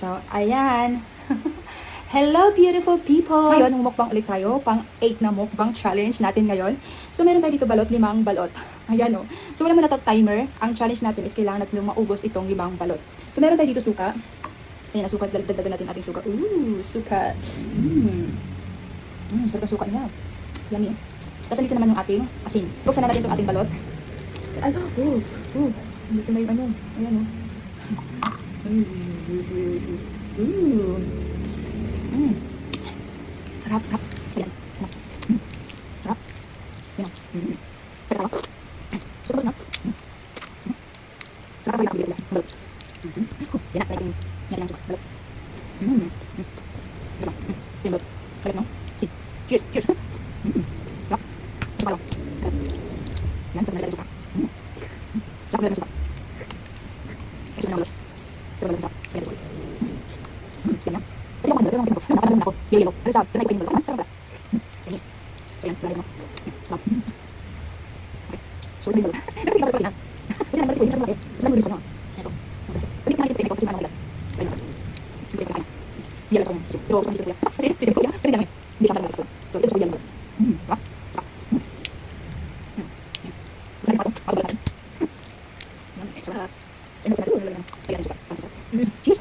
So, ayan. Hello, beautiful people! Ngayon, mukbang ulit tayo. Pang 8 na mukbang challenge natin ngayon. So, meron tayo dito balot, 5 balot. Ayan o. So, wala muna ito timer. Ang challenge natin is kailangan natin maubos itong 5 balot. So, meron tayo dito suka. Ayan, suka. Dagdagan natin ating suka. Ooh, suka. Sarap ang suka niya. Yummy. Tapos dito naman yung ating asin. Buksan na natin itong ating balot. Ay, dito na yung ano. Ayan o. Sarap, sarap. Ayan. Sarap. Ayan. Sarap ako. Sarap na. Sarap ako yung balot. Yan na, yan ang suka. Balot. Sarap. Yan balot. Sarap no? Cheers, cheers. Sarap. Sarap lang. Yan, sarap na yung suka. Sarap na yung suka. Sarap na yung balot. Sarap na yung suka. Ayan suka. Yan na. Pwede ako kanila, pwede ako. Yelo. Ano sa? Ganay ko yung balot. Sarap na. Ganyan. Ayan, lalagyan mo. Sarap. Okay. Sarap na yung balot. Kasi yung balot ko yan. Kasi yung balot ko yan. Sarap na. Sarap na yung balot. Ito. Pwede ka nakikita ko kasi parang madalas. Sarap na. Hindi ka kaya. Yelo ko. Pero sa isip ko yan. Kasi isip ko yan. Kasi lang yan. Hindi siya madalas ko. So, ito sa yelo. Sarap. Sarap. Sarap na ito. Ako balot natin. Sarap. Ayun, sarap. Ayun, lalagyan. Ayan, sarap. Sarap. Cheers.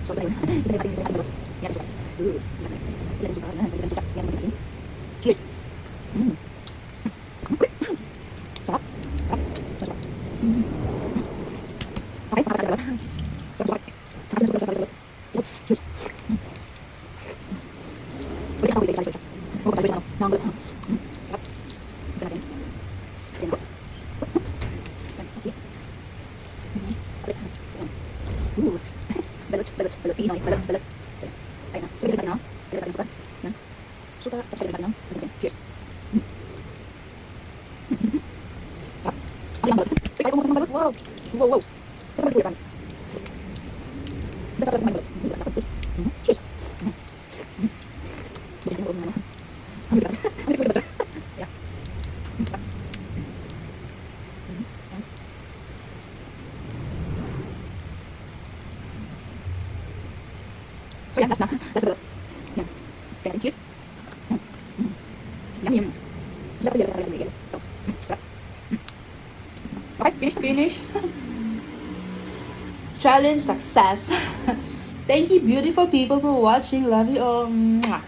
So, ito na yun. Ito na yung ating balot. Yan, suka. Yan, suka. Yan, suka. Yan, magasin. Cheers. Sarap. Sarap. Sarap. Okay, makakata na balot. Sarap, suka. Sarap, suka. Yan, cheers. Ulit ako, ulit ako siya. Huwag tayo siya, ano? Nang balot. Sarap. Ito natin. Yan, balot. Okay. Balot, balot, balot, Pinoy, balot, balot. Ayun na. So, ilagay natin, no? Ilagay natin suka. Yan. Suka, tapos ilagay natin, no? Magasin. Cheers. Sarap. Ang balot. Uy, kaya kumusta ng balot? Wow. Wow, wow. Sarap balot ko, promise. Sarap balot ng balot. Cheers. Busin ko muna, no? Ang balot. Ang balot. Yeah. Sarap. So, yan, last na. Last balot. Yan. Kaya, cheers. Yum, yum. Sarap yun, sarap yun. Sarap. Okay, finish. Challenge success. Thank you, beautiful people, for watching. Love you all. Mwah.